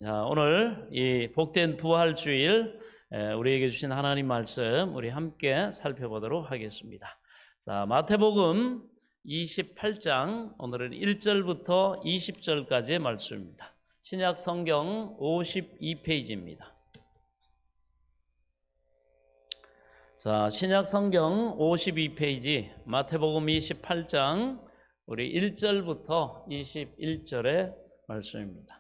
자, 오늘 이 복된 부활주일 우리에게 주신 하나님 말씀 우리 함께 살펴보도록 하겠습니다. 자, 마태복음 28장 오늘은 1절부터 20절까지의 말씀입니다. 신약 성경 52페이지입니다. 자, 신약 성경 52페이지 마태복음 28장 우리 1절부터 21절의 말씀입니다.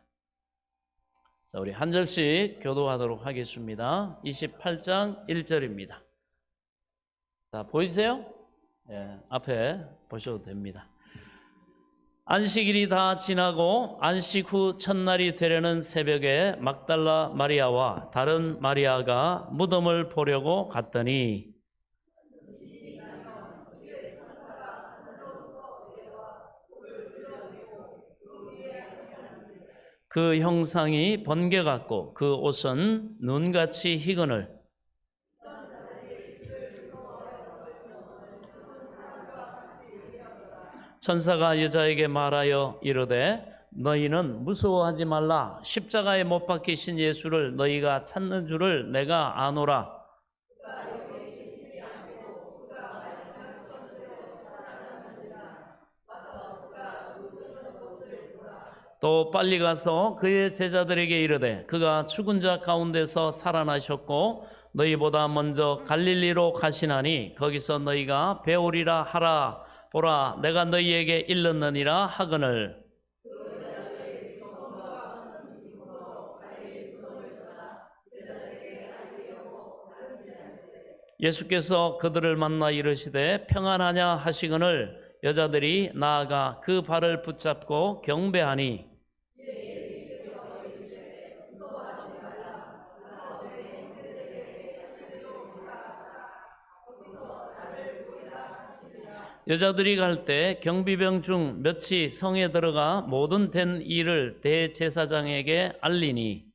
자, 우리 한 절씩 교도하도록 하겠습니다. 28장 1절입니다. 자, 보이세요? 앞에 보셔도 됩니다. 안식일이 다 지나고 안식 후 첫날이 되려는 새벽에 막달라 마리아와 다른 마리아가 무덤을 보려고 갔더니 그 형상이 번개 같고 그 옷은 눈같이 희건을 천사가 여자에게 말하여 이르되 너희는 무서워하지 말라. 십자가에 못 박히신 예수를 너희가 찾는 줄을 내가 아노라. 또 빨리 가서 그의 제자들에게 이르되 그가 죽은 자 가운데서 살아나셨고 너희보다 먼저 갈릴리로 가시나니 거기서 너희가 배우리라 하라. 보라, 내가 너희에게 일렀느니라 하거늘. 예수께서 그들을 만나 이르시되 평안하냐 하시거늘 여자들이 나아가 그 발을 붙잡고 경배하니 여자들이 갈 때 경비병 중 몇이 성에 들어가 모든 된 일을 대제사장에게 알리니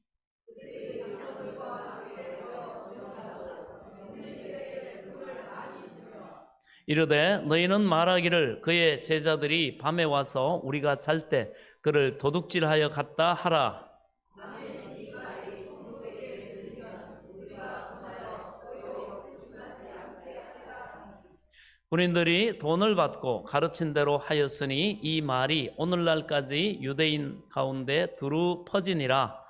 이르되 너희는 말하기를 그의 제자들이 밤에 와서 우리가 잘 때 그를 도둑질하여 갔다 하라. 군인들이 돈을 받고 가르친 대로 하였으니 이 말이 오늘날까지 유대인 가운데 두루 퍼지니라.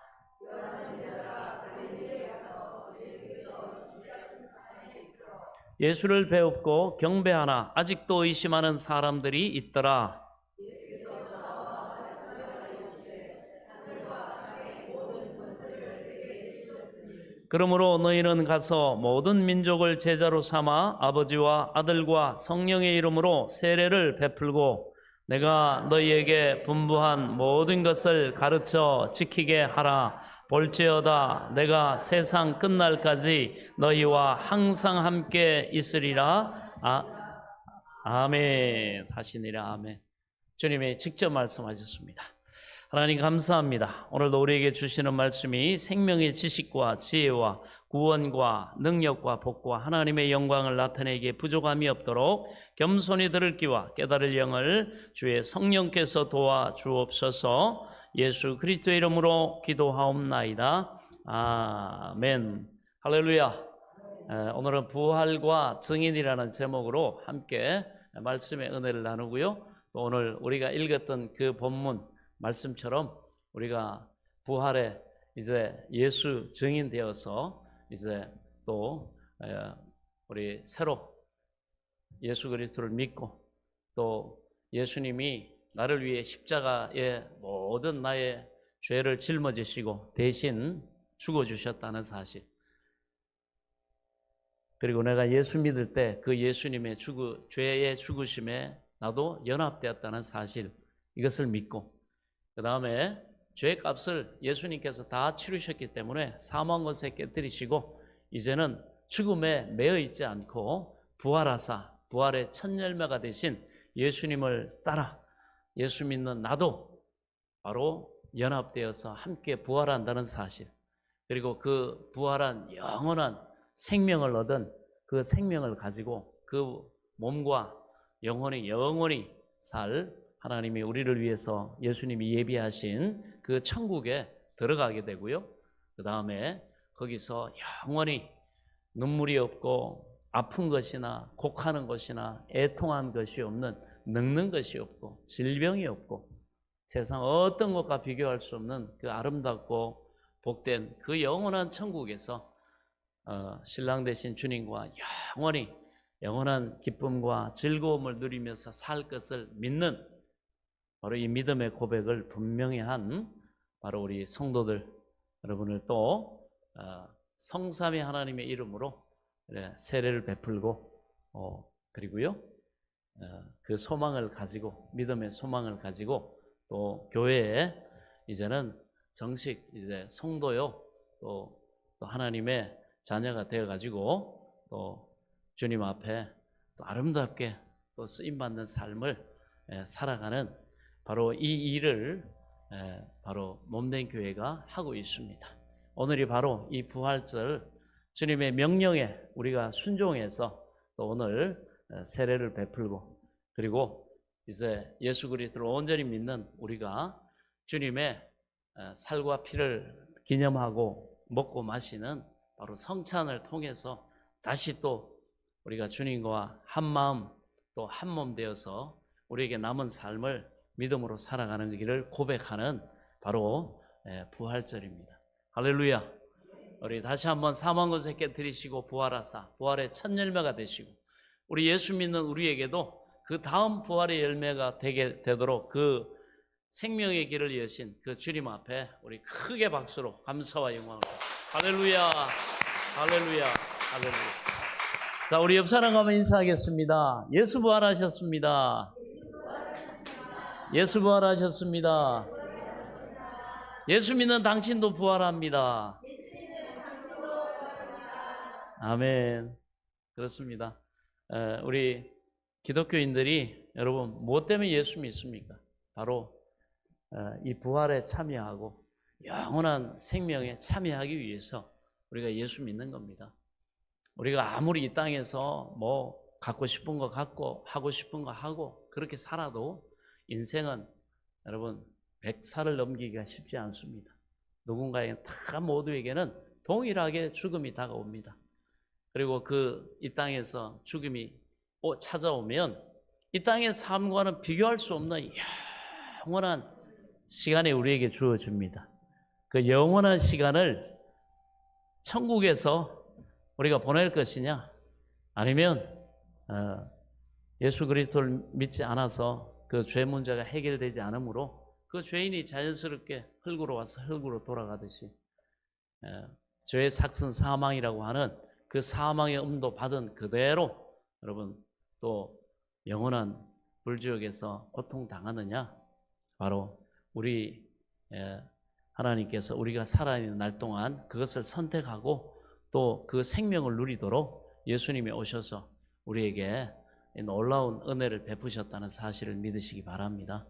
예수를 배웁고 경배하나 아직도 의심하는 사람들이 있더라. 그러므로 너희는 가서 모든 민족을 제자로 삼아 아버지와 아들과 성령의 이름으로 세례를 베풀고 내가 너희에게 분부한 모든 것을 가르쳐 지키게 하라. 볼지어다 내가 세상 끝날까지 너희와 항상 함께 있으리라. 아멘. 하시니라. 아멘. 주님이 직접 말씀하셨습니다. 하나님 감사합니다. 오늘도 우리에게 주시는 말씀이 생명의 지식과 지혜와 구원과 능력과 복과 하나님의 영광을 나타내기에 부족함이 없도록 겸손히 들을 귀와 깨달을 영을 주의 성령께서 도와주옵소서. 예수 그리스도의 이름으로 기도하옵나이다. 아멘. 할렐루야. 오늘은 부활과 증인이라는 제목으로 함께 말씀의 은혜를 나누고요. 또 오늘 우리가 읽었던 그 본문 말씀처럼 우리가 부활에 이제 예수 증인 되어서 이제 또 우리 새로 예수 그리스도를 믿고 또 예수님이 나를 위해 십자가에 모든 나의 죄를 짊어지시고 대신 죽어주셨다는 사실, 그리고 내가 예수 믿을 때 그 예수님의 죄의 죽으심에 나도 연합되었다는 사실, 이것을 믿고 그 다음에 죄의 값을 예수님께서 다 치르셨기 때문에 사망 것에 깨뜨리시고 이제는 죽음에 매여 있지 않고 부활하사 부활의 첫 열매가 되신 예수님을 따라 예수 믿는 나도 바로 연합되어서 함께 부활한다는 사실, 그리고 그 부활한 영원한 생명을 얻은 그 생명을 가지고 그 몸과 영원히 살 하나님이 우리를 위해서 예수님이 예비하신 그 천국에 들어가게 되고요. 그 다음에 거기서 영원히 눈물이 없고 아픈 것이나 곡하는 것이나 애통한 것이 없는, 늙는 것이 없고 질병이 없고 세상 어떤 것과 비교할 수 없는 그 아름답고 복된 그 영원한 천국에서 신랑 되신 주님과 영원한 기쁨과 즐거움을 누리면서 살 것을 믿는, 바로 이 믿음의 고백을 분명히 한 바로 우리 성도들 여러분을 또 성삼위 하나님의 이름으로 세례를 베풀고 그리고요 그 소망을 가지고, 믿음의 소망을 가지고 또 교회에 이제는 정식 이제 성도요 또 하나님의 자녀가 되어 가지고 또 주님 앞에 또 아름답게 또 쓰임 받는 삶을 살아가는 바로 이 일을 바로 몸된 교회가 하고 있습니다. 오늘이 바로 이 부활절 주님의 명령에 우리가 순종해서 또 오늘 세례를 베풀고, 그리고 이제 예수 그리스도를 온전히 믿는 우리가 주님의 살과 피를 기념하고 먹고 마시는 바로 성찬을 통해서 다시 또 우리가 주님과 한 마음 또 한 몸 되어서 우리에게 남은 삶을 믿음으로 살아가는 길을 고백하는 바로 부활절입니다. 할렐루야. 우리 다시 한번 사망 것을 깨뜨리시고 부활하사 부활의 첫 열매가 되시고, 우리 예수 믿는 우리에게도 그 다음 부활의 열매가 되게 되도록 그 생명의 길을 여신 그 주님 앞에 우리 크게 박수로 감사와 영광을. 할렐루야. 할렐루야. 할렐루야. 자, 우리 옆 사람 가면 인사하겠습니다. 예수 부활하셨습니다. 예수 부활하셨습니다. 예수 믿는 당신도 부활합니다. 아멘. 그렇습니다. 우리 기독교인들이 여러분 무엇 때문에 예수 믿습니까? 바로 이 부활에 참여하고 영원한 생명에 참여하기 위해서 우리가 예수 믿는 겁니다. 우리가 아무리 이 땅에서 뭐 갖고 싶은 거 갖고 하고 싶은 거 하고 그렇게 살아도 인생은 여러분 100살을 넘기기가 쉽지 않습니다. 누군가에게 다 모두에게는 동일하게 죽음이 다가옵니다. 그리고 이 땅에서 죽음이 찾아오면 이 땅의 삶과는 비교할 수 없는 영원한 시간이 우리에게 주어집니다. 그 영원한 시간을 천국에서 우리가 보낼 것이냐, 아니면 예수 그리스도를 믿지 않아서 그 죄 문제가 해결되지 않으므로 그 죄인이 자연스럽게 흙으로 와서 흙으로 돌아가듯이 죄의 삭슨 사망이라고 하는 그 사망의 음도 받은 그대로 여러분 또 영원한 불지옥에서 고통당하느냐, 바로 우리 하나님께서 우리가 살아있는 날 동안 그것을 선택하고 또 그 생명을 누리도록 예수님이 오셔서 우리에게 놀라운 은혜를 베푸셨다는 사실을 믿으시기 바랍니다.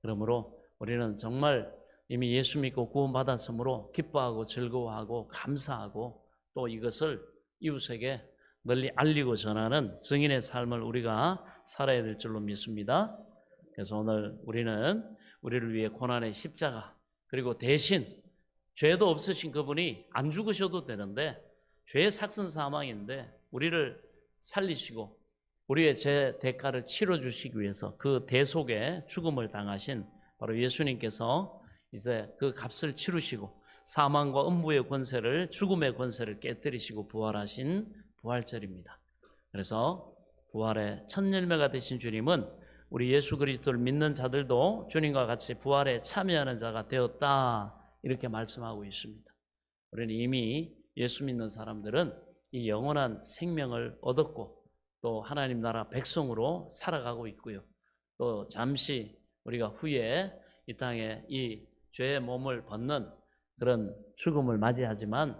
그러므로 우리는 정말 이미 예수 믿고 구원받았으므로 기뻐하고 즐거워하고 감사하고 또 이것을 이웃에게 널리 알리고 전하는 증인의 삶을 우리가 살아야 될 줄로 믿습니다. 그래서 오늘 우리는 우리를 위해 고난의 십자가, 그리고 대신 죄도 없으신 그분이 안 죽으셔도 되는데 죄의 삭슨 사망인데 우리를 살리시고 우리의 죄 대가를 치러주시기 위해서 그 대속의 죽음을 당하신 바로 예수님께서 이제 그 값을 치르시고 사망과 음부의 권세를, 죽음의 권세를 깨뜨리시고 부활하신 부활절입니다. 그래서 부활의 첫 열매가 되신 주님은 우리 예수 그리스도를 믿는 자들도 주님과 같이 부활에 참여하는 자가 되었다, 이렇게 말씀하고 있습니다. 우리는 이미 예수 믿는 사람들은 이 영원한 생명을 얻었고 또 하나님 나라 백성으로 살아가고 있고요. 또 잠시 우리가 후에 이 땅에 이 죄의 몸을 벗는 그런 죽음을 맞이하지만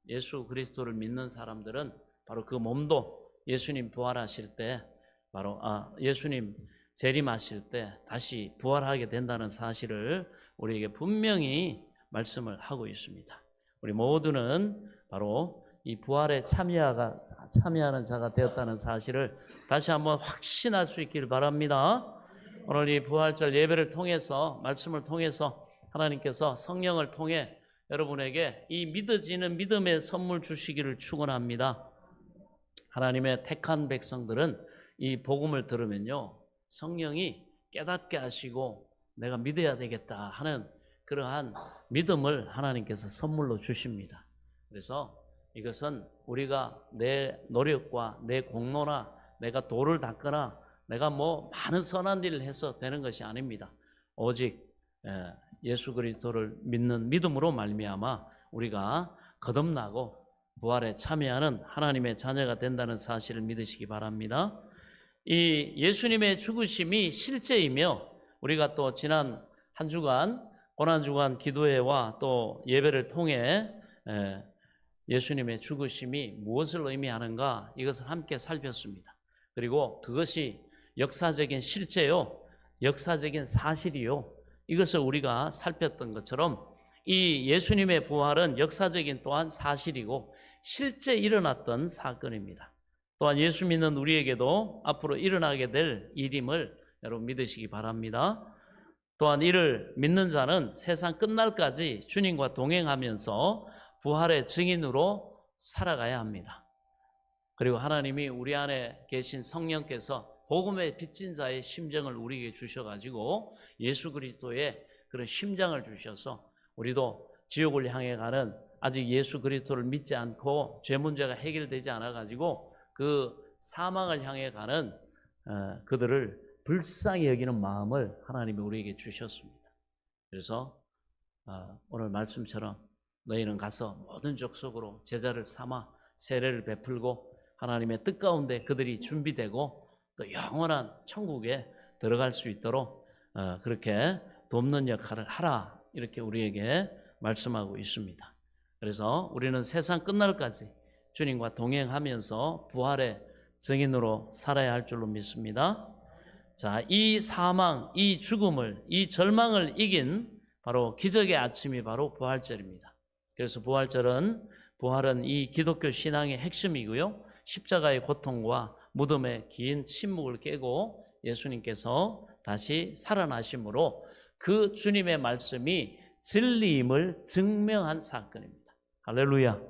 예수 그리스도를 믿는 사람들은 바로 그 몸도 예수님 부활하실 때 바로 예수님 재림하실 때 다시 부활하게 된다는 사실을 우리에게 분명히 말씀을 하고 있습니다. 우리 모두는 바로 이 부활에 참여하는 자가 되었다는 사실을 다시 한번 확신할 수 있기를 바랍니다. 오늘 이 부활절 예배를 통해서, 말씀을 통해서 하나님께서 성령을 통해 여러분에게 이 믿어지는 믿음의 선물 주시기를 축원합니다. 하나님의 택한 백성들은 이 복음을 들으면요, 성령이 깨닫게 하시고 내가 믿어야 되겠다 하는 그러한 믿음을 하나님께서 선물로 주십니다. 그래서 이것은 우리가 내 노력과 내 공로나 내가 돌을 닦거나 내가 뭐 많은 선한 일을 해서 되는 것이 아닙니다. 오직 예수 그리스도를 믿는 믿음으로 말미암아 우리가 거듭나고 부활에 참여하는 하나님의 자녀가 된다는 사실을 믿으시기 바랍니다. 이 예수님의 죽으심이 실제이며 우리가 또 지난 한 주간 고난주간 기도회와 또 예배를 통해 예수님의 죽으심이 무엇을 의미하는가 이것을 함께 살폈습니다. 그리고 그것이 역사적인 실제요, 역사적인 사실이요, 이것을 우리가 살폈던 것처럼 이 예수님의 부활은 역사적인 또한 사실이고 실제 일어났던 사건입니다. 또한 예수 믿는 우리에게도 앞으로 일어나게 될 일임을 여러분 믿으시기 바랍니다. 또한 이를 믿는 자는 세상 끝날까지 주님과 동행하면서 부활의 증인으로 살아가야 합니다. 그리고 하나님이 우리 안에 계신 성령께서 복음의 빚진 자의 심정을 우리에게 주셔가지고 예수 그리스도의 그런 심장을 주셔서 우리도 지옥을 향해 가는 아직 예수 그리스도를 믿지 않고 죄 문제가 해결되지 않아가지고 그 사망을 향해 가는 그들을 불쌍히 여기는 마음을 하나님이 우리에게 주셨습니다. 그래서 오늘 말씀처럼 너희는 가서 모든 족속으로 제자를 삼아 세례를 베풀고 하나님의 뜻 가운데 그들이 준비되고 또 영원한 천국에 들어갈 수 있도록 그렇게 돕는 역할을 하라 이렇게 우리에게 말씀하고 있습니다. 그래서 우리는 세상 끝날까지 주님과 동행하면서 부활의 증인으로 살아야 할 줄로 믿습니다. 자, 이 사망, 이 죽음을, 이 절망을 이긴 바로 기적의 아침이 바로 부활절입니다. 그래서 부활은 이 기독교 신앙의 핵심이고요. 십자가의 고통과 무덤의 긴 침묵을 깨고 예수님께서 다시 살아나심으로 그 주님의 말씀이 진리임을 증명한 사건입니다. 할렐루야.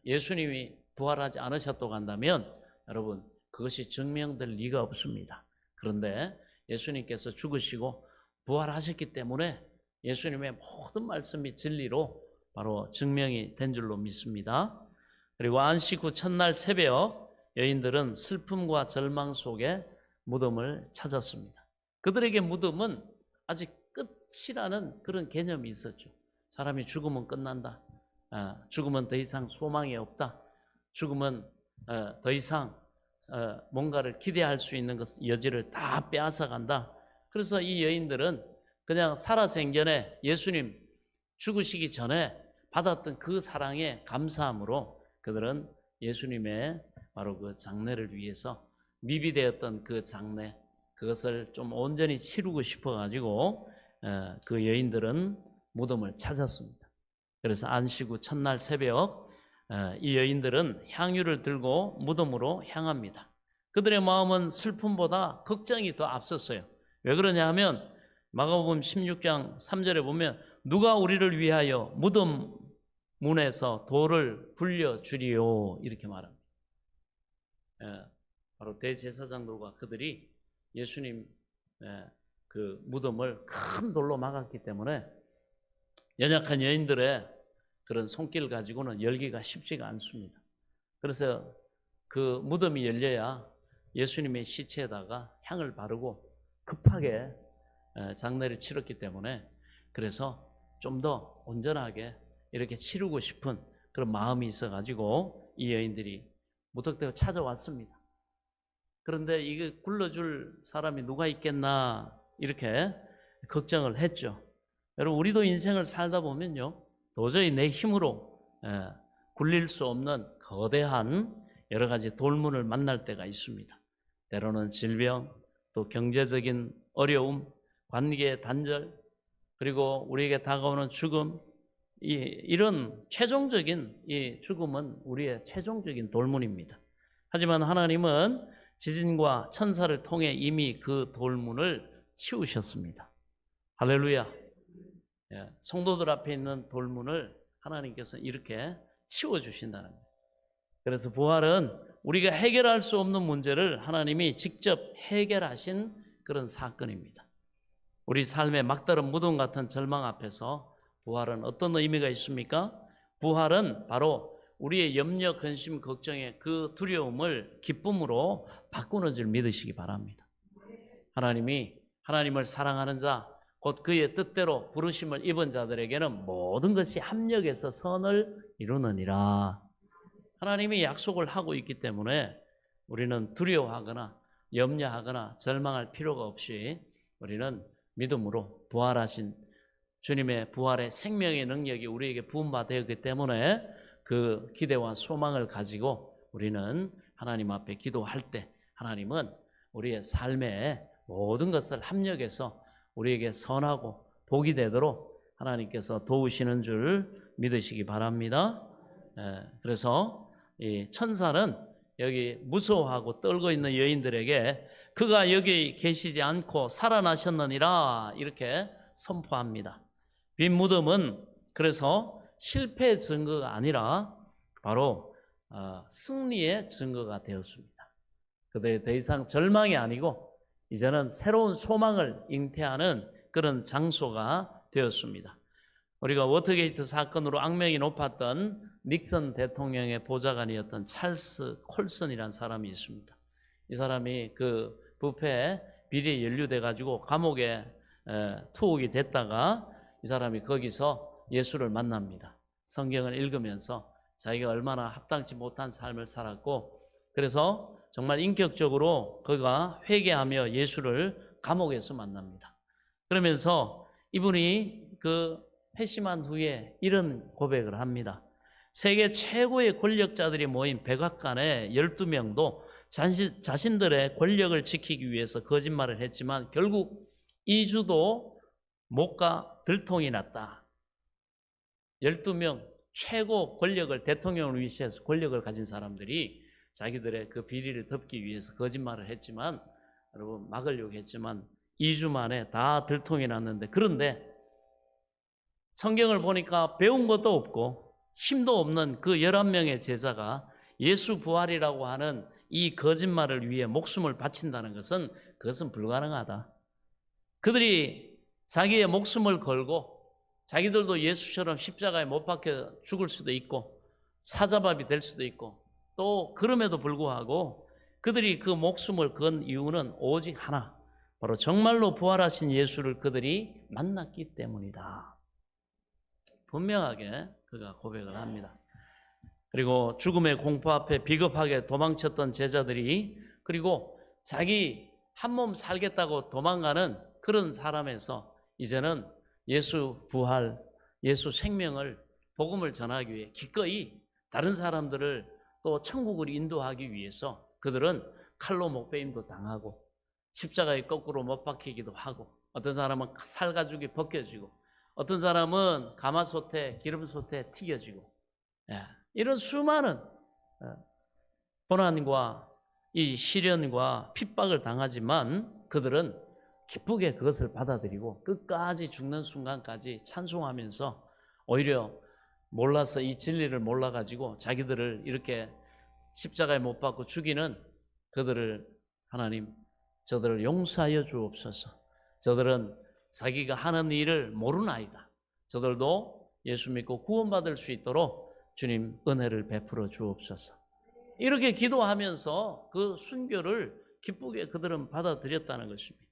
예수님이 부활하지 않으셨다고 한다면 여러분 그것이 증명될 리가 없습니다. 그런데 예수님께서 죽으시고 부활하셨기 때문에 예수님의 모든 말씀이 진리로 바로 증명이 된 줄로 믿습니다. 그리고 안식 후 첫날 새벽 여인들은 슬픔과 절망 속에 무덤을 찾았습니다. 그들에게 무덤은 아직 끝이라는 그런 개념이 있었죠. 사람이 죽으면 끝난다. 죽으면 더 이상 소망이 없다. 죽으면 더 이상 뭔가를 기대할 수 있는 여지를 다 빼앗아간다. 그래서 이 여인들은 그냥 살아생전에 예수님 죽으시기 전에 받았던 그 사랑에 감사함으로 그들은 예수님의 바로 그 장례를 위해서 미비되었던 그 장례 그것을 좀 온전히 치르고 싶어가지고 그 여인들은 무덤을 찾았습니다. 그래서 안식 후 첫날 새벽 이 여인들은 향유를 들고 무덤으로 향합니다. 그들의 마음은 슬픔보다 걱정이 더 앞섰어요. 왜 그러냐 하면 마가복음 16장 3절에 보면 누가 우리를 위하여 무덤 문에서 돌을 굴려주리요 이렇게 말합니다. 바로 대제사장들과 그들이 예수님 그 무덤을 큰 돌로 막았기 때문에 연약한 여인들의 그런 손길을 가지고는 열기가 쉽지가 않습니다. 그래서 그 무덤이 열려야 예수님의 시체에다가 향을 바르고 급하게 장례를 치렀기 때문에 그래서 좀 더 온전하게 이렇게 치르고 싶은 그런 마음이 있어가지고 이 여인들이 무턱대고 찾아왔습니다. 그런데 이거 굴러줄 사람이 누가 있겠나 이렇게 걱정을 했죠. 여러분 우리도 인생을 살다 보면요 도저히 내 힘으로 굴릴 수 없는 거대한 여러 가지 돌문을 만날 때가 있습니다. 때로는 질병, 또 경제적인 어려움, 관계의 단절, 그리고 우리에게 다가오는 죽음, 이런 최종적인 이 죽음은 우리의 최종적인 돌문입니다. 하지만 하나님은 지진과 천사를 통해 이미 그 돌문을 치우셨습니다. 할렐루야. 성도들 앞에 있는 돌문을 하나님께서 이렇게 치워주신다는 거예요. 그래서 부활은 우리가 해결할 수 없는 문제를 하나님이 직접 해결하신 그런 사건입니다. 우리 삶의 막다른 무덤 같은 절망 앞에서 부활은 어떤 의미가 있습니까? 부활은 바로 우리의 염려, 근심, 걱정의 그 두려움을 기쁨으로 바꾸는 줄 믿으시기 바랍니다. 하나님이 하나님을 사랑하는 자, 곧 그의 뜻대로 부르심을 입은 자들에게는 모든 것이 합력해서 선을 이루느니라. 하나님이 약속을 하고 있기 때문에 우리는 두려워하거나 염려하거나 절망할 필요가 없이 우리는 믿음으로 부활하신 주님의 부활의 생명의 능력이 우리에게 부음받았기 때문에 그 기대와 소망을 가지고 우리는 하나님 앞에 기도할 때 하나님은 우리의 삶에 모든 것을 합력해서 우리에게 선하고 복이 되도록 하나님께서 도우시는 줄 믿으시기 바랍니다. 그래서 이 천사는 여기 무서워하고 떨고 있는 여인들에게 그가 여기 계시지 않고 살아나셨느니라 이렇게 선포합니다. 빈 무덤은 그래서 실패의 증거가 아니라 바로 승리의 증거가 되었습니다. 그들이 더 이상 절망이 아니고 이제는 새로운 소망을 잉태하는 그런 장소가 되었습니다. 우리가 워터게이트 사건으로 악명이 높았던 닉슨 대통령의 보좌관이었던 찰스 콜슨이라는 사람이 있습니다. 이 사람이 그 부패에 비리에 연루돼 가지고 감옥에 투옥이 됐다가 이 사람이 거기서 예수를 만납니다. 성경을 읽으면서 자기가 얼마나 합당치 못한 삶을 살았고 그래서 정말 인격적으로 그가 회개하며 예수를 감옥에서 만납니다. 그러면서 이분이 그 회심한 후에 이런 고백을 합니다. 세계 최고의 권력자들이 모인 백악관의 12명도 자신들의 권력을 지키기 위해서 거짓말을 했지만 결국 2주도 못 가 들통이 났다. 12명 최고 권력을 대통령을 위시해서 권력을 가진 사람들이 자기들의 그 비리를 덮기 위해서 거짓말을 했지만 여러분 막으려고 했지만 2주 만에 다 들통이 났는데 그런데 성경을 보니까 배운 것도 없고 힘도 없는 그 11명의 제자가 예수 부활이라고 하는 이 거짓말을 위해 목숨을 바친다는 것은 그것은 불가능하다. 그들이 자기의 목숨을 걸고 자기들도 예수처럼 십자가에 못 박혀 죽을 수도 있고 사자밥이 될 수도 있고 또 그럼에도 불구하고 그들이 그 목숨을 건 이유는 오직 하나, 바로 정말로 부활하신 예수를 그들이 만났기 때문이다. 분명하게 그가 고백을 합니다. 그리고 죽음의 공포 앞에 비겁하게 도망쳤던 제자들이 그리고 자기 한 몸 살겠다고 도망가는 그런 사람에서 이제는 예수 부활, 예수 생명을 복음을 전하기 위해 기꺼이 다른 사람들을 또 천국을 인도하기 위해서 그들은 칼로 목베임도 당하고 십자가에 거꾸로 못 박히기도 하고 어떤 사람은 살가죽이 벗겨지고 어떤 사람은 가마솥에 기름솥에 튀겨지고 이런 수많은 고난과 이 시련과 핍박을 당하지만 그들은 기쁘게 그것을 받아들이고 끝까지 죽는 순간까지 찬송하면서 오히려 몰라서 이 진리를 몰라가지고 자기들을 이렇게 십자가에 못 박고 죽이는 그들을 하나님 저들을 용서하여 주옵소서. 저들은 자기가 하는 일을 모르나이다. 저들도 예수 믿고 구원받을 수 있도록 주님 은혜를 베풀어 주옵소서. 이렇게 기도하면서 그 순교를 기쁘게 그들은 받아들였다는 것입니다.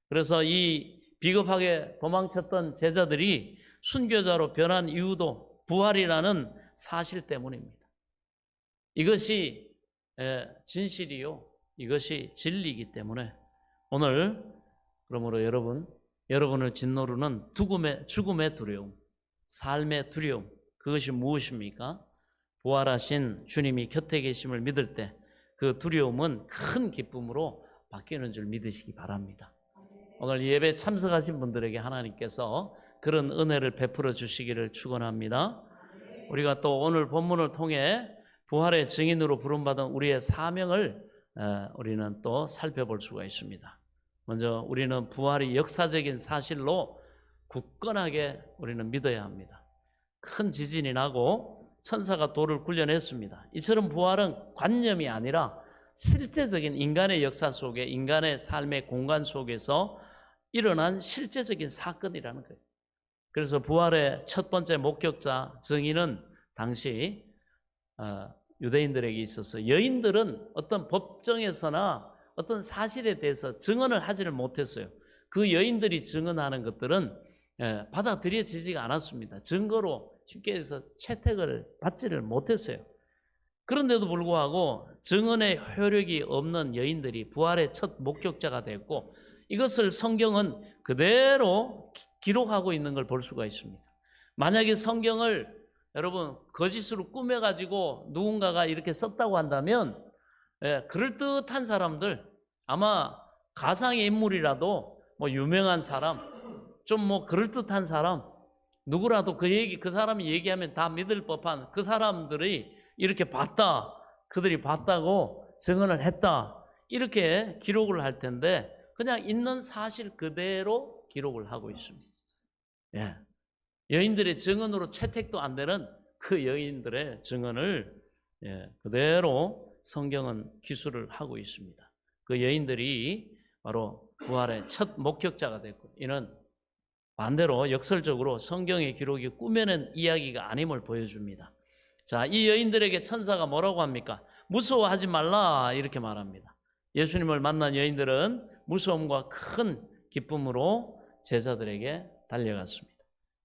그래서 이 비겁하게 도망쳤던 제자들이 순교자로 변한 이유도 부활이라는 사실 때문입니다. 이것이 진실이요, 이것이 진리이기 때문에 오늘 그러므로 여러분을 짓누르는 죽음의 두려움, 삶의 두려움, 그것이 무엇입니까? 부활하신 주님이 곁에 계심을 믿을 때 그 두려움은 큰 기쁨으로 바뀌는 줄 믿으시기 바랍니다. 오늘 예배 참석하신 분들에게 하나님께서 그런 은혜를 베풀어 주시기를 축원합니다. 우리가 또 오늘 본문을 통해 부활의 증인으로 부름받은 우리의 사명을 우리는 또 살펴볼 수가 있습니다. 먼저 우리는 부활이 역사적인 사실로 굳건하게 우리는 믿어야 합니다. 큰 지진이 나고 천사가 돌을 굴려냈습니다. 이처럼 부활은 관념이 아니라 실제적인 인간의 역사 속에, 인간의 삶의 공간 속에서 일어난 실제적인 사건이라는 거예요. 그래서 부활의 첫 번째 목격자 증인은 당시 유대인들에게 있어서, 여인들은 어떤 법정에서나 어떤 사실에 대해서 증언을 하지를 못했어요. 그 여인들이 증언하는 것들은 받아들여지지가 않았습니다. 증거로 쉽게 해서 채택을 받지를 못했어요. 그런데도 불구하고 증언의 효력이 없는 여인들이 부활의 첫 목격자가 됐고, 이것을 성경은 그대로 기록하고 있는 걸 볼 수가 있습니다. 만약에 성경을 여러분 거짓으로 꾸며가지고 누군가가 이렇게 썼다고 한다면, 그럴듯한 사람들, 아마 가상의 인물이라도 뭐 유명한 사람, 좀 뭐 그럴듯한 사람, 누구라도 그 사람이 얘기하면 다 믿을 법한 그 사람들이 이렇게 봤다, 그들이 봤다고 증언을 했다, 이렇게 기록을 할 텐데 그냥 있는 사실 그대로 기록을 하고 있습니다. 예. 여인들의 증언으로 채택도 안 되는 그 여인들의 증언을 그대로 성경은 기술을 하고 있습니다. 그 여인들이 바로 부활의 첫 목격자가 됐고, 이는 반대로 역설적으로 성경의 기록이 꾸며낸 이야기가 아님을 보여줍니다. 자, 이 여인들에게 천사가 뭐라고 합니까? 무서워하지 말라, 이렇게 말합니다. 예수님을 만난 여인들은 무서움과 큰 기쁨으로 제자들에게 달려갔습니다.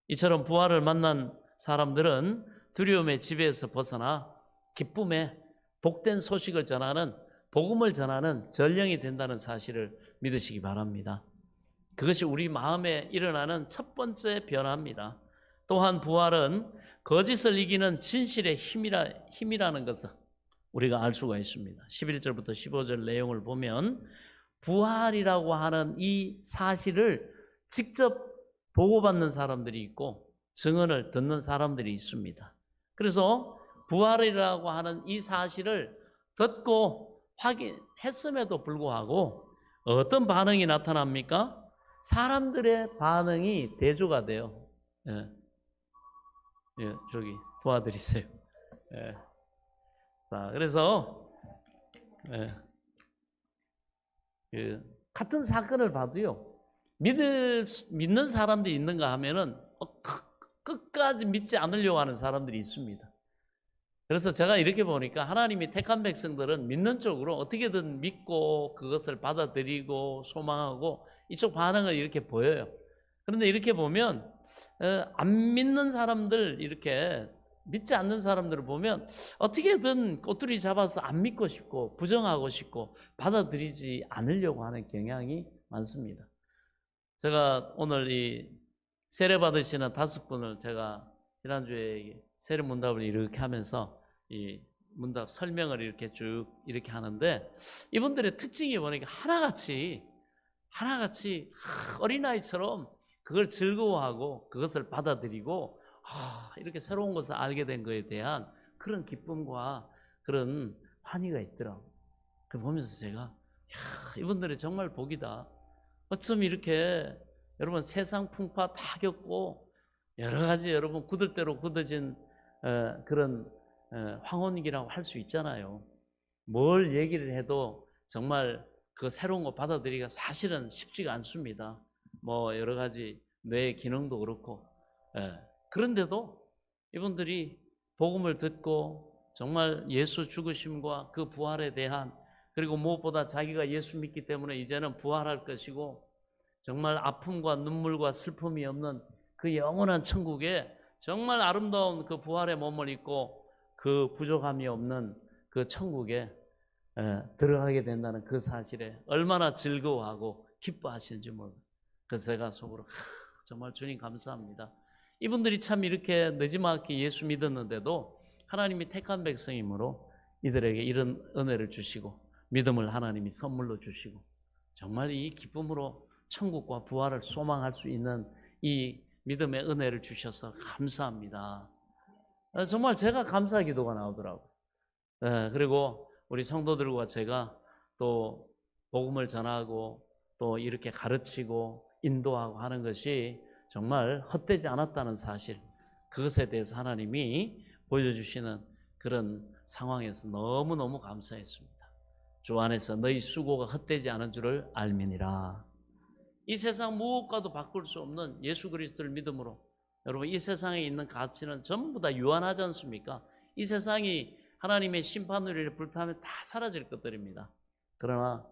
이처럼 부활을 만난 사람들은 두려움의 지배에서 벗어나 기쁨의 복된 소식을 전하는, 복음을 전하는 전령이 된다는 사실을 믿으시기 바랍니다. 그것이 우리 마음에 일어나는 첫 번째 변화입니다. 또한 부활은 거짓을 이기는 진실의 힘이라는 것을 우리가 알 수가 있습니다. 11절부터 15절 내용을 보면 부활이라고 하는 이 사실을 직접 보고받는 사람들이 있고 증언을 듣는 사람들이 있습니다. 그래서 부활이라고 하는 이 사실을 듣고 확인했음에도 불구하고 어떤 반응이 나타납니까? 사람들의 반응이 대조가 돼요. 저기 도와드리세요. 자, 그래서 같은 사건을 봐도요, 믿는 사람들이 있는가 하면은 끝까지 믿지 않으려고 하는 사람들이 있습니다. 그래서 제가 이렇게 보니까 하나님이 택한 백성들은 믿는 쪽으로 어떻게든 믿고 그것을 받아들이고 소망하고 이쪽 반응을 이렇게 보여요. 그런데 이렇게 보면 안 믿는 사람들, 이렇게 믿지 않는 사람들을 보면 어떻게든 꼬투리 잡아서 안 믿고 싶고 부정하고 싶고 받아들이지 않으려고 하는 경향이 많습니다. 제가 오늘 이 세례 받으시는 5분을 제가 지난주에 세례 문답을 이렇게 하면서 이 문답 설명을 이렇게 쭉 이렇게 하는데, 이분들의 특징이 보니까 하나같이 어린아이처럼 그걸 즐거워하고 그것을 받아들이고 이렇게 새로운 것을 알게 된 것에 대한 그런 기쁨과 그런 환희가 있더라고요. 그걸 보면서 제가 이분들이 정말 복이다. 어쩜 이렇게 여러분 세상 풍파 다 겪고 여러 가지 여러분 굳을 대로 굳어진 그런 황혼기라고 할 수 있잖아요. 뭘 얘기를 해도 정말 그 새로운 거 받아들이기가 사실은 쉽지가 않습니다. 뭐 여러 가지 뇌의 기능도 그렇고, 그런데도 이분들이 복음을 듣고 정말 예수 죽으심과 그 부활에 대한, 그리고 무엇보다 자기가 예수 믿기 때문에 이제는 부활할 것이고 정말 아픔과 눈물과 슬픔이 없는 그 영원한 천국에 정말 아름다운 그 부활의 몸을 입고 그 부족함이 없는 그 천국에 들어가게 된다는 그 사실에 얼마나 즐거워하고 기뻐하시는지 모릅니다. 그래서 제가 속으로 정말 주님 감사합니다. 이분들이 참 이렇게 늦지막히 예수 믿었는데도 하나님이 택한 백성이므로 이들에게 이런 은혜를 주시고 믿음을 하나님이 선물로 주시고 정말 이 기쁨으로 천국과 부활을 소망할 수 있는 이 믿음의 은혜를 주셔서 감사합니다. 정말 제가 감사 기도가 나오더라고요. 그리고 우리 성도들과 제가 또 복음을 전하고 또 이렇게 가르치고 인도하고 하는 것이 정말 헛되지 않았다는 사실, 그것에 대해서 하나님이 보여주시는 그런 상황에서 너무너무 감사했습니다. 주 안에서 너희 수고가 헛되지 않은 줄을 알미니라. 이 세상 무엇과도 바꿀 수 없는 예수 그리스도를 믿음으로 여러분, 이 세상에 있는 가치는 전부 다 유한하지 않습니까? 이 세상이 하나님의 심판으로 불타면 다 사라질 것들입니다. 그러나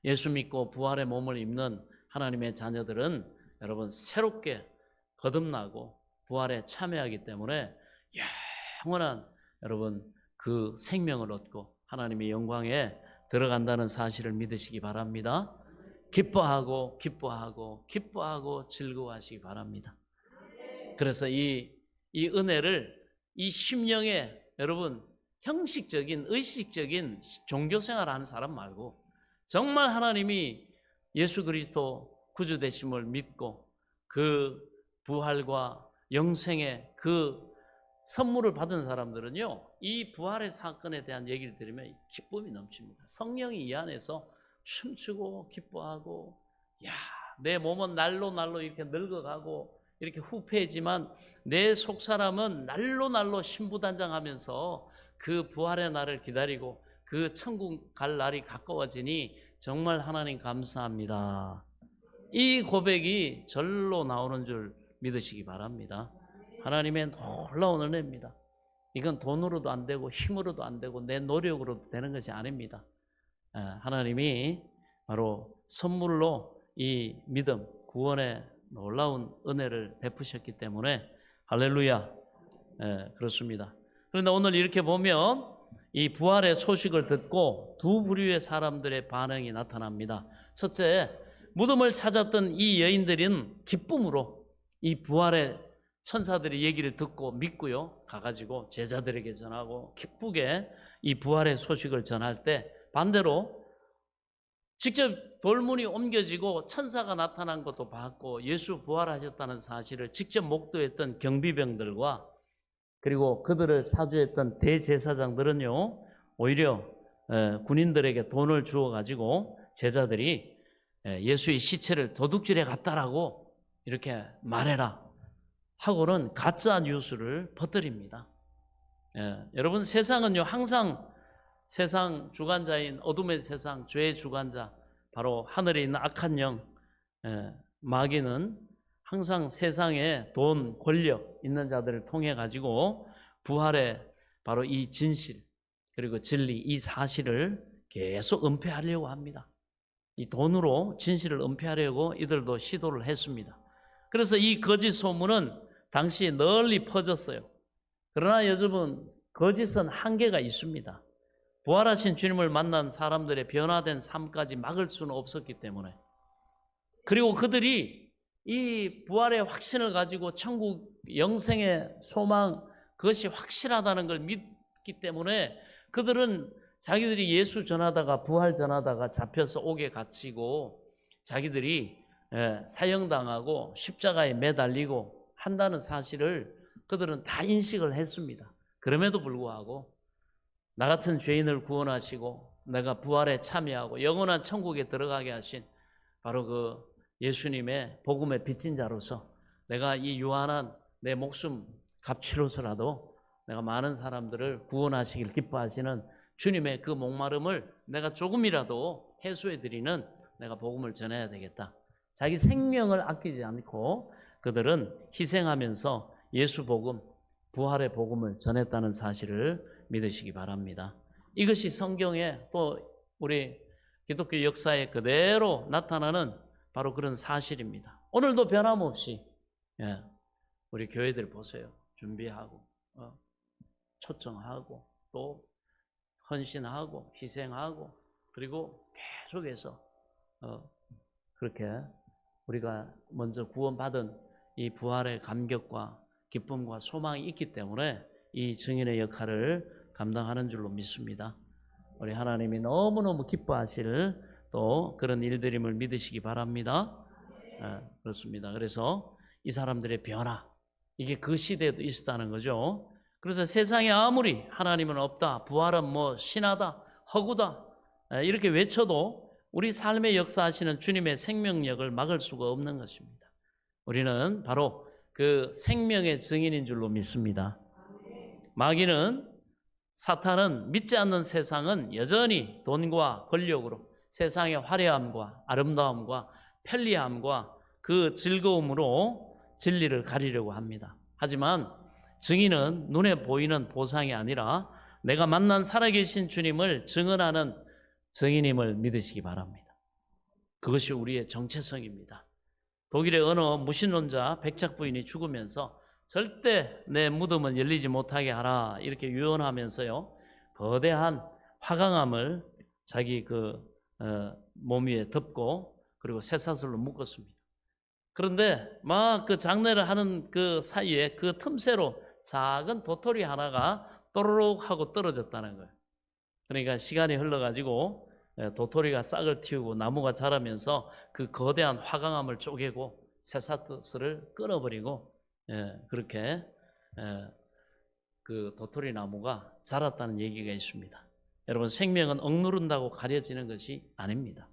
예수 믿고 부활의 몸을 입는 하나님의 자녀들은 여러분 새롭게 거듭나고 부활에 참여하기 때문에 영원한 여러분 그 생명을 얻고 하나님의 영광에 들어간다는 사실을 믿으시기 바랍니다. 기뻐하고 즐거워하시기 바랍니다. 그래서 이 은혜를 이 심령에 여러분 형식적인 의식적인 종교생활 하는 사람 말고 정말 하나님이 예수 그리스도 구주 되심을 믿고 그 부활과 영생의 그 선물을 받은 사람들은요, 이 부활의 사건에 대한 얘기를 들으면 기쁨이 넘칩니다. 성령이 이 안에서 춤추고 기뻐하고, 야, 내 몸은 날로 이렇게 늙어가고 이렇게 후패지만 내 속사람은 날로 신부단장하면서 그 부활의 날을 기다리고 그 천국 갈 날이 가까워지니 정말 하나님 감사합니다. 이 고백이 절로 나오는 줄 믿으시기 바랍니다. 하나님의 놀라운 은혜입니다. 이건 돈으로도 안 되고 힘으로도 안 되고 내 노력으로도 되는 것이 아닙니다. 하나님이 바로 선물로 이 믿음, 구원의 놀라운 은혜를 베푸셨기 때문에 할렐루야. 그렇습니다. 그런데 오늘 이렇게 보면 이 부활의 소식을 듣고 두 부류의 사람들의 반응이 나타납니다. 첫째, 무덤을 찾았던 이 여인들은 기쁨으로 이 부활의 천사들의 얘기를 듣고 믿고요, 가가지고 제자들에게 전하고 기쁘게 이 부활의 소식을 전할 때, 반대로 직접 돌문이 옮겨지고 천사가 나타난 것도 봤고 예수 부활하셨다는 사실을 직접 목도했던 경비병들과 그리고 그들을 사주했던 대제사장들은요, 오히려 군인들에게 돈을 주어가지고 제자들이 예수의 시체를 도둑질해 갔다라고 이렇게 말해라 하고는 가짜 뉴스를 퍼뜨립니다. 여러분, 세상은요 항상 세상 주관자인 어둠의 세상, 죄의 주관자, 바로 하늘에 있는 악한 영 마귀는 항상 세상에 돈, 권력 있는 자들을 통해 가지고 부활의 바로 이 진실 그리고 진리, 이 사실을 계속 은폐하려고 합니다. 이 돈으로 진실을 은폐하려고 이들도 시도를 했습니다. 그래서 이 거짓 소문은 당시에 널리 퍼졌어요. 그러나 요즘은 거짓은 한계가 있습니다. 부활하신 주님을 만난 사람들의 변화된 삶까지 막을 수는 없었기 때문에, 그리고 그들이 이 부활의 확신을 가지고 천국 영생의 소망, 그것이 확실하다는 걸 믿기 때문에 그들은 자기들이 예수 전하다가 부활 전하다가 잡혀서 옥에 갇히고 자기들이 사형당하고 십자가에 매달리고 한다는 사실을 그들은 다 인식을 했습니다. 그럼에도 불구하고 나 같은 죄인을 구원하시고 내가 부활에 참여하고 영원한 천국에 들어가게 하신 바로 그 예수님의 복음의 빚진 자로서 내가 이 유한한 내 목숨 값치로서라도 내가 많은 사람들을 구원하시길 기뻐하시는 주님의 그 목마름을 내가 조금이라도 해소해드리는 내가 복음을 전해야 되겠다. 자기 생명을 아끼지 않고 그들은 희생하면서 예수 복음, 부활의 복음을 전했다는 사실을 믿으시기 바랍니다. 이것이 성경에 또 우리 기독교 역사에 그대로 나타나는 바로 그런 사실입니다. 오늘도 변함없이 우리 교회들 보세요. 준비하고 초청하고 또 헌신하고 희생하고 그리고 계속해서 그렇게 우리가 먼저 구원받은 이 부활의 감격과 기쁨과 소망이 있기 때문에 이 증인의 역할을 감당하는 줄로 믿습니다. 우리 하나님이 너무너무 기뻐하실 또 그런 일들임을 믿으시기 바랍니다. 그렇습니다. 그래서 이 사람들의 변화, 이게 그 시대에도 있었다는 거죠. 그래서 세상에 아무리 하나님은 없다, 부활은 뭐 신하다, 허구다 이렇게 외쳐도 우리 삶에 역사하시는 주님의 생명력을 막을 수가 없는 것입니다. 우리는 바로 그 생명의 증인인 줄로 믿습니다. 마귀는, 사탄은 믿지 않는 세상은 여전히 돈과 권력으로 세상의 화려함과 아름다움과 편리함과 그 즐거움으로 진리를 가리려고 합니다. 하지만 증인은 눈에 보이는 보상이 아니라 내가 만난 살아계신 주님을 증언하는 증인임을 믿으시기 바랍니다. 그것이 우리의 정체성입니다. 독일의 어느 무신론자 백작 부인이 죽으면서 절대 내 무덤은 열리지 못하게 하라 이렇게 유언하면서요, 거대한 화강암을 자기 몸 위에 덮고 그리고 쇠사슬로 묶었습니다. 그런데 막 그 장례를 하는 그 사이에 그 틈새로 작은 도토리 하나가 또르륵 하고 떨어졌다는 거예요. 그러니까 시간이 흘러가지고 도토리가 싹을 틔우고 나무가 자라면서 그 거대한 화강암을 쪼개고 쇠사슬을 끊어버리고 그렇게 그 도토리 나무가 자랐다는 얘기가 있습니다. 여러분, 생명은 억누른다고 가려지는 것이 아닙니다.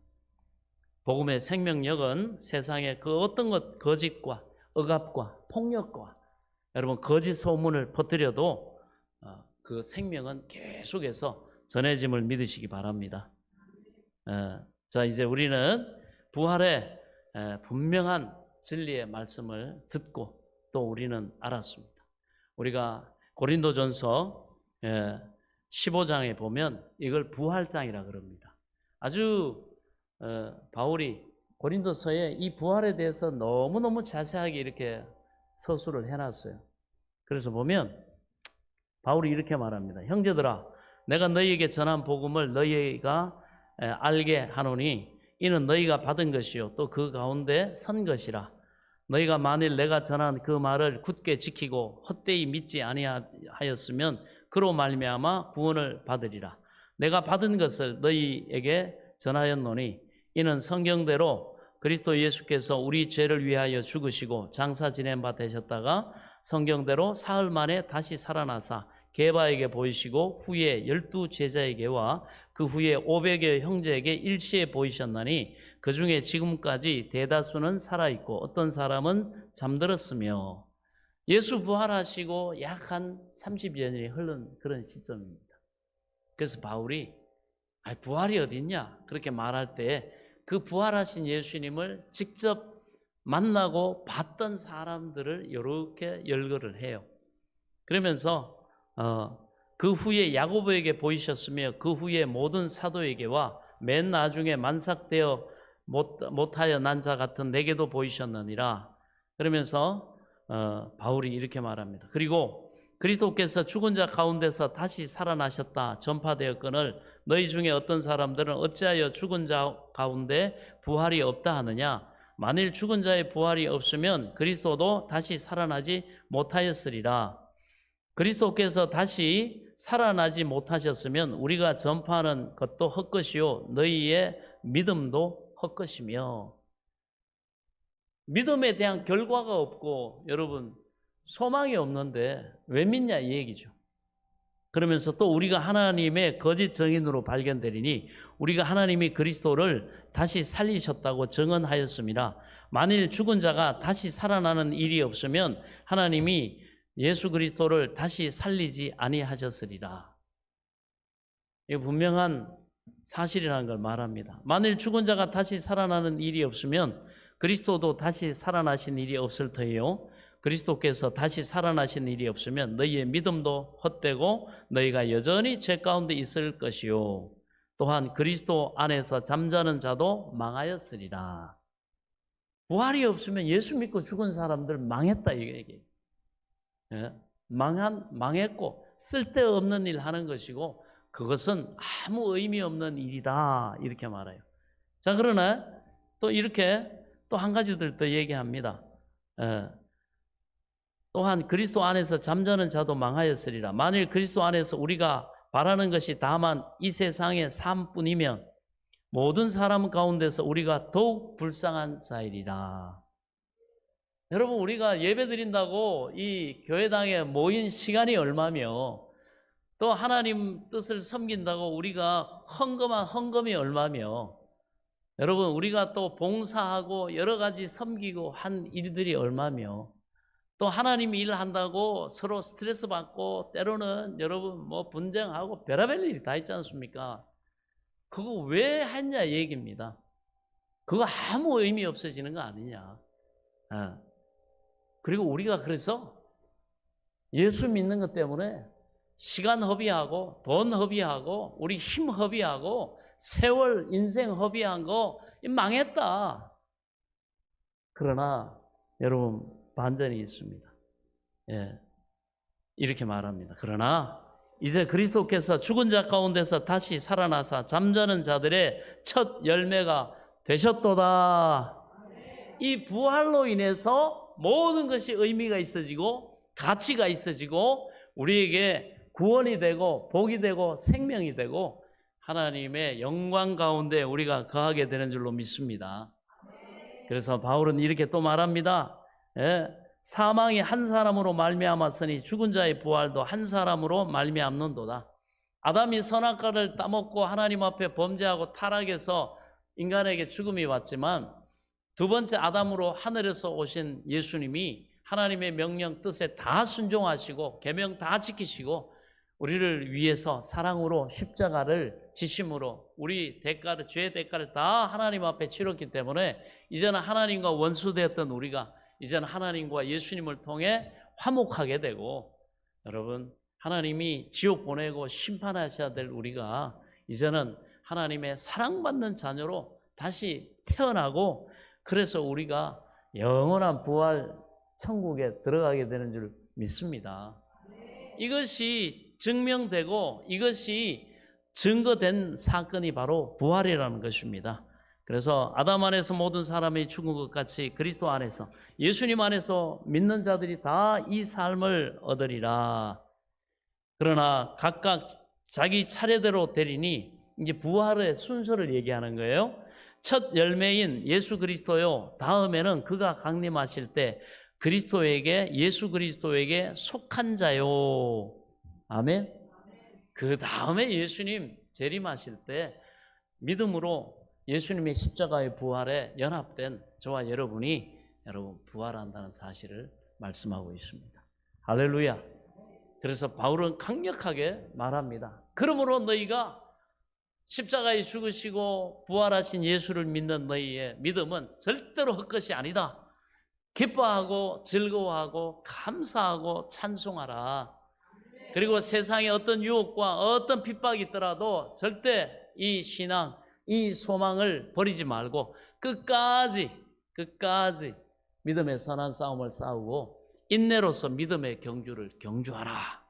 복음의 생명력은 세상의 그 어떤 것, 거짓과 억압과 폭력과 여러분 거짓 소문을 퍼뜨려도 그 생명은 계속해서 전해짐을 믿으시기 바랍니다. 자, 이제 우리는 부활의 분명한 진리의 말씀을 듣고 또 우리는 알았습니다. 우리가 고린도전서 15장에 보면 이걸 부활장이라 그럽니다. 아주 바울이 고린도서에 이 부활에 대해서 너무너무 자세하게 이렇게 서술을 해놨어요. 그래서 보면 바울이 이렇게 말합니다. 형제들아, 내가 너희에게 전한 복음을 너희가 알게 하노니 이는 너희가 받은 것이요 또 그 가운데 선 것이라. 너희가 만일 내가 전한 그 말을 굳게 지키고 헛되이 믿지 아니하였으면 그로 말미암아 구원을 받으리라. 내가 받은 것을 너희에게 전하였노니 이는 성경대로 그리스도 예수께서 우리 죄를 위하여 죽으시고 장사 지낸 바 되셨다가 성경대로 사흘 만에 다시 살아나사 게바에게 보이시고 후에 12 제자에게와 그 후에 500여 형제에게 일시에 보이셨나니 그 중에 지금까지 대다수는 살아있고 어떤 사람은 잠들었으며. 예수 부활하시고 약 한 30여 년이 흐른 그런 시점입니다. 그래서 바울이 부활이 어딨냐 그렇게 말할 때 그 부활하신 예수님을 직접 만나고 봤던 사람들을 이렇게 열거를 해요. 그러면서 그 후에 야고보에게 보이셨으며 그 후에 모든 사도에게와 맨 나중에 만삭되어 못하여 난 자 같은 내게도 보이셨느니라. 그러면서 바울이 이렇게 말합니다. 그리고 그리스도께서 죽은 자 가운데서 다시 살아나셨다 전파되었거늘 너희 중에 어떤 사람들은 어찌하여 죽은 자 가운데 부활이 없다 하느냐. 만일 죽은 자의 부활이 없으면 그리스도도 다시 살아나지 못하였으리라. 그리스도께서 다시 살아나지 못하셨으면 우리가 전파하는 것도 헛것이요 너희의 믿음도 헛것이며. 믿음에 대한 결과가 없고 여러분 소망이 없는데 왜 믿냐 이 얘기죠. 그러면서 또 우리가 하나님의 거짓 증인으로 발견되리니 우리가 하나님이 그리스도를 다시 살리셨다고 증언하였습니다. 만일 죽은 자가 다시 살아나는 일이 없으면 하나님이 예수 그리스도를 다시 살리지 아니하셨으리라. 이거 분명한 사실이라는 걸 말합니다. 만일 죽은 자가 다시 살아나는 일이 없으면 그리스도도 다시 살아나신 일이 없을 터이요 그리스도께서 다시 살아나신 일이 없으면 너희의 믿음도 헛되고 너희가 여전히 죄 가운데 있을 것이요 또한 그리스도 안에서 잠자는 자도 망하였으리라. 부활이 없으면 예수 믿고 죽은 사람들 망했다 이게 얘기예요. 망했고 쓸데없는 일 하는 것이고 그것은 아무 의미 없는 일이다 이렇게 말해요. 자, 그러나 또 이렇게 또 한 가지들 더 얘기합니다. 또한 그리스도 안에서 잠자는 자도 망하였으리라. 만일 그리스도 안에서 우리가 바라는 것이 다만 이 세상의 삶뿐이면 모든 사람 가운데서 우리가 더욱 불쌍한 자이리라. 여러분, 우리가 예배 드린다고 이 교회당에 모인 시간이 얼마며 또 하나님 뜻을 섬긴다고 우리가 헌금한 헌금이 얼마며 여러분, 우리가 또 봉사하고 여러 가지 섬기고 한 일들이 얼마며, 또 하나님이 일한다고 서로 스트레스 받고 때로는 여러분 뭐 분쟁하고 별의별 일이 다 있지 않습니까? 그거 왜 했냐 얘기입니다. 그거 아무 의미 없어지는 거 아니냐. 그리고 우리가 그래서 예수 믿는 것 때문에 시간 허비하고 돈 허비하고 우리 힘 허비하고 세월 인생 허비한 거 망했다. 그러나 여러분 반전이 있습니다. 예, 이렇게 말합니다. 그러나 이제 그리스도께서 죽은 자 가운데서 다시 살아나사 잠자는 자들의 첫 열매가 되셨도다. 이 부활로 인해서 모든 것이 의미가 있어지고 가치가 있어지고 우리에게 구원이 되고 복이 되고 생명이 되고 하나님의 영광 가운데 우리가 거하게 되는 줄로 믿습니다. 그래서 바울은 이렇게 또 말합니다. 사망이 한 사람으로 말미암았으니 죽은 자의 부활도 한 사람으로 말미암는도다. 아담이 선악과를 따먹고 하나님 앞에 범죄하고 타락해서 인간에게 죽음이 왔지만 두 번째 아담으로 하늘에서 오신 예수님이 하나님의 명령 뜻에 다 순종하시고 계명 다 지키시고 우리를 위해서 사랑으로 십자가를 지심으로 우리 대가를 죄의 대가를 다 하나님 앞에 치렀기 때문에 이제는 하나님과 원수되었던 우리가 이제는 하나님과 예수님을 통해 화목하게 되고 여러분 하나님이 지옥 보내고 심판하셔야 될 우리가 이제는 하나님의 사랑받는 자녀로 다시 태어나고 그래서 우리가 영원한 부활 천국에 들어가게 되는 줄 믿습니다. 이것이 증명되고 이것이 증거된 사건이 바로 부활이라는 것입니다. 그래서 아담 안에서 모든 사람이 죽은 것 같이 그리스도 안에서 예수님 안에서 믿는 자들이 다 이 삶을 얻으리라. 그러나 각각 자기 차례대로 되리니 이제 부활의 순서를 얘기하는 거예요. 첫 열매인 예수 그리스도요. 다음에는 그가 강림하실 때 그리스도에게 예수 그리스도에게 속한 자요. 아멘. 그 다음에 예수님 재림하실 때 믿음으로 예수님의 십자가의 부활에 연합된 저와 여러분이 여러분 부활한다는 사실을 말씀하고 있습니다. 할렐루야. 그래서 바울은 강력하게 말합니다. 그러므로 너희가 십자가에 죽으시고 부활하신 예수를 믿는 너희의 믿음은 절대로 헛것이 아니다. 기뻐하고 즐거워하고 감사하고 찬송하라. 그리고 세상에 어떤 유혹과 어떤 핍박이 있더라도 절대 이 신앙, 이 소망을 버리지 말고 끝까지 믿음의 선한 싸움을 싸우고 인내로서 믿음의 경주를 경주하라.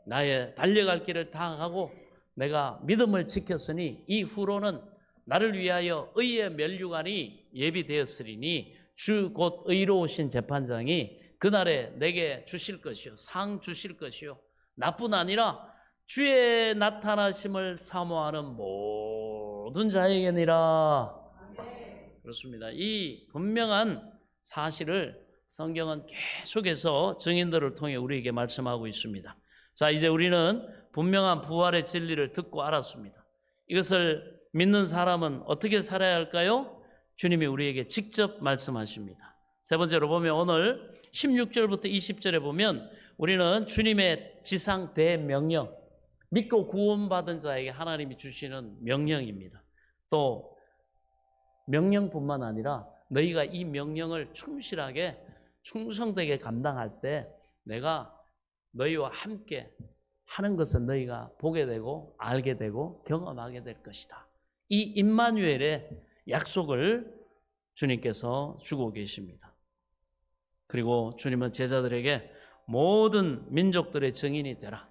나의 달려갈 길을 다 가고 내가 믿음을 지켰으니 이후로는 나를 위하여 의의 면류관이 예비되었으리니 주 곧 의로우신 재판장이 그날에 내게 주실 것이요 상 주실 것이요 나뿐 아니라 주의 나타나심을 사모하는 모든 자에게니라. 그렇습니다. 이 분명한 사실을 성경은 계속해서 증인들을 통해 우리에게 말씀하고 있습니다. 자, 이제 우리는 분명한 부활의 진리를 듣고 알았습니다. 이것을 믿는 사람은 어떻게 살아야 할까요? 주님이 우리에게 직접 말씀하십니다. 세 번째로 보면 오늘 16절부터 20절에 보면 우리는 주님의 지상 대명령, 믿고 구원받은 자에게 하나님이 주시는 명령입니다. 또 명령뿐만 아니라 너희가 이 명령을 충실하게 충성되게 감당할 때 내가 너희와 함께 하는 것을 너희가 보게 되고 알게 되고 경험하게 될 것이다. 이 임마누엘의 약속을 주님께서 주고 계십니다. 그리고 주님은 제자들에게 모든 민족들의 증인이 되라.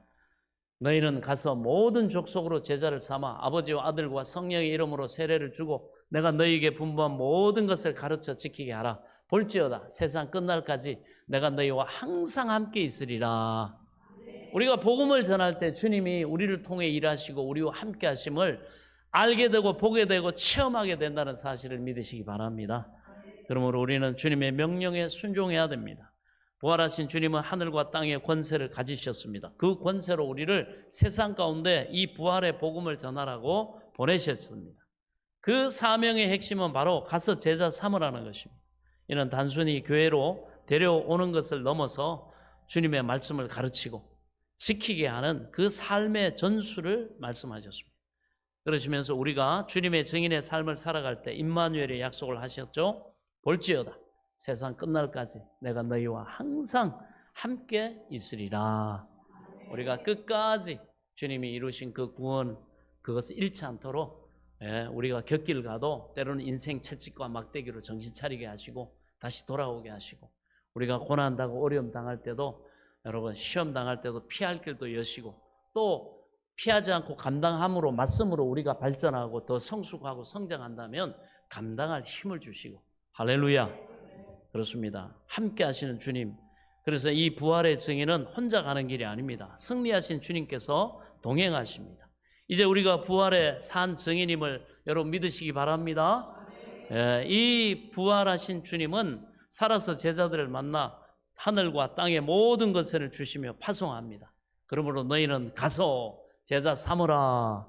너희는 가서 모든 족속으로 제자를 삼아 아버지와 아들과 성령의 이름으로 세례를 주고 내가 너희에게 분부한 모든 것을 가르쳐 지키게 하라. 볼지어다 세상 끝날까지 내가 너희와 항상 함께 있으리라. 우리가 복음을 전할 때 주님이 우리를 통해 일하시고 우리와 함께 하심을 알게 되고 보게 되고 체험하게 된다는 사실을 믿으시기 바랍니다. 그러므로 우리는 주님의 명령에 순종해야 됩니다. 부활하신 주님은 하늘과 땅의 권세를 가지셨습니다. 그 권세로 우리를 세상 가운데 이 부활의 복음을 전하라고 보내셨습니다. 그 사명의 핵심은 바로 가서 제자 삼으라는 것입니다. 이는 단순히 교회로 데려오는 것을 넘어서 주님의 말씀을 가르치고 지키게 하는 그 삶의 전수를 말씀하셨습니다. 그러시면서 우리가 주님의 증인의 삶을 살아갈 때 임마누엘의 약속을 하셨죠. 볼지어다 세상 끝날까지 내가 너희와 항상 함께 있으리라. 우리가 끝까지 주님이 이루신 그 구원 그것을 잃지 않도록 우리가 곁길 가도 때로는 인생 채찍과 막대기로 정신 차리게 하시고 다시 돌아오게 하시고 우리가 고난 당하고 어려움 당할 때도 여러분 시험 당할 때도 피할 길도 여시고 또 피하지 않고 감당함으로 맞음으로 우리가 발전하고 더 성숙하고 성장한다면 감당할 힘을 주시고 할렐루야. 그렇습니다. 함께 하시는 주님. 그래서 이 부활의 증인은 혼자 가는 길이 아닙니다. 승리하신 주님께서 동행하십니다. 이제 우리가 부활의 산 증인임을 여러분 믿으시기 바랍니다. 이 부활하신 주님은 살아서 제자들을 만나 하늘과 땅의 모든 것을 주시며 파송합니다. 그러므로 너희는 가서 제자 삼으라.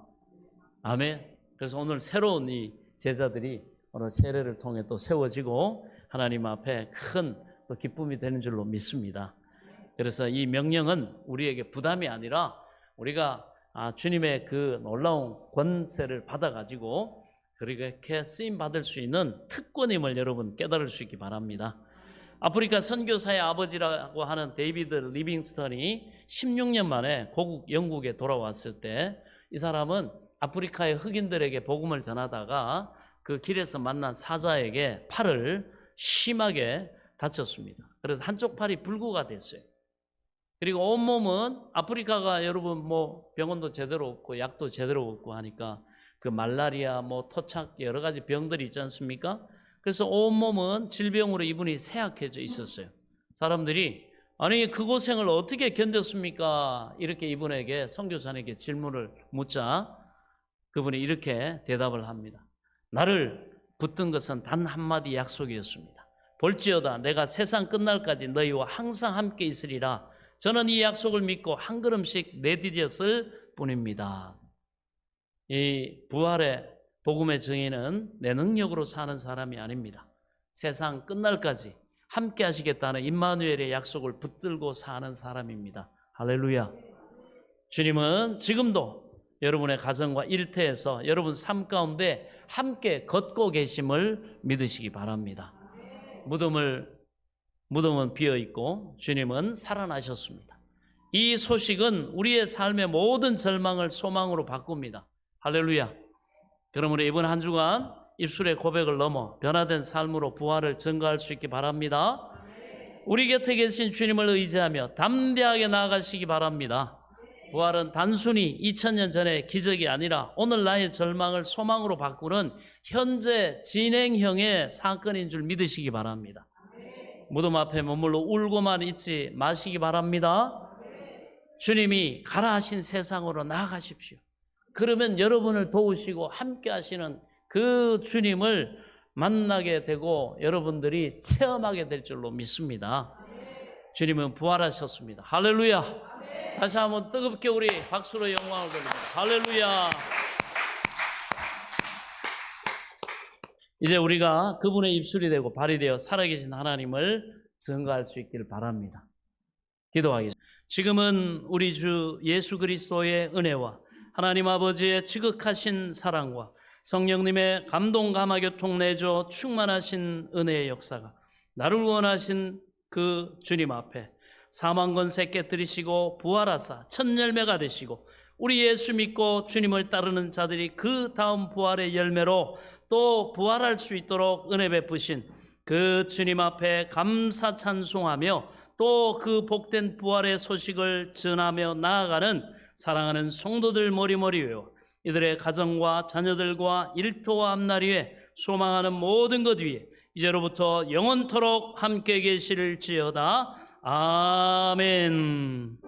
아멘. 그래서 오늘 새로운 이 제자들이 오늘 세례를 통해 또 세워지고 하나님 앞에 큰 또 기쁨이 되는 줄로 믿습니다. 그래서 이 명령은 우리에게 부담이 아니라 우리가 주님의 그 놀라운 권세를 받아가지고 그렇게 쓰임 받을 수 있는 특권임을 여러분 깨달을 수 있기 바랍니다. 아프리카 선교사의 아버지라고 하는 데이비드 리빙스턴이 16년 만에 고국 영국에 돌아왔을 때 이 사람은 아프리카의 흑인들에게 복음을 전하다가 그 길에서 만난 사자에게 팔을 심하게 다쳤습니다. 그래서 한쪽 팔이 불구가 됐어요. 그리고 온몸은 아프리카가 여러분 뭐 병원도 제대로 없고 약도 제대로 없고 하니까 그 말라리아 뭐 토착 여러 가지 병들이 있지 않습니까? 그래서 온몸은 질병으로 이분이 쇠약해져 있었어요. 사람들이 아니 그 고생을 어떻게 견뎠습니까? 이렇게 이분에게 선교사에게 질문을 묻자 그분이 이렇게 대답을 합니다. 나를 붙든 것은 단 한마디 약속이었습니다. 볼지어다 내가 세상 끝날까지 너희와 항상 함께 있으리라. 저는 이 약속을 믿고 한 걸음씩 내디뎠을 뿐입니다. 이 부활의 복음의 증인은 내 능력으로 사는 사람이 아닙니다. 세상 끝날까지 함께 하시겠다는 임마누엘의 약속을 붙들고 사는 사람입니다. 할렐루야. 주님은 지금도 여러분의 가정과 일터에서 여러분 삶 가운데 함께 걷고 계심을 믿으시기 바랍니다. 무덤은 비어있고 주님은 살아나셨습니다. 이 소식은 우리의 삶의 모든 절망을 소망으로 바꿉니다. 할렐루야. 그러므로 이번 한 주간 입술의 고백을 넘어 변화된 삶으로 부활을 증거할 수 있기 바랍니다. 우리 곁에 계신 주님을 의지하며 담대하게 나아가시기 바랍니다. 부활은 단순히 2000년 전의 기적이 아니라 오늘 나의 절망을 소망으로 바꾸는 현재 진행형의 사건인 줄 믿으시기 바랍니다. 무덤 앞에 머물러 울고만 있지 마시기 바랍니다. 주님이 가라 하신 세상으로 나아가십시오. 그러면 여러분을 도우시고 함께 하시는 그 주님을 만나게 되고 여러분들이 체험하게 될 줄로 믿습니다. 주님은 부활하셨습니다. 할렐루야. 다시 한번 뜨겁게 우리 박수로 영광을 돌립니다. 할렐루야. 이제 우리가 그분의 입술이 되고 발이 되어 살아계신 하나님을 증거할 수 있기를 바랍니다. 기도하겠습니다. 지금은 우리 주 예수 그리스도의 은혜와 하나님 아버지의 지극하신 사랑과 성령님의 감동 감화 교통 내줘 충만하신 은혜의 역사가 나를 원하신 그 주님 앞에 사망 권세 깨뜨리시고 부활하사 첫 열매가 되시고 우리 예수 믿고 주님을 따르는 자들이 그 다음 부활의 열매로 또 부활할 수 있도록 은혜 베푸신 그 주님 앞에 감사 찬송하며 또 그 복된 부활의 소식을 전하며 나아가는 사랑하는 성도들 머리머리 외워 이들의 가정과 자녀들과 일터와 앞날 위에 소망하는 모든 것 위에 이제로부터 영원토록 함께 계실지어다. 아멘.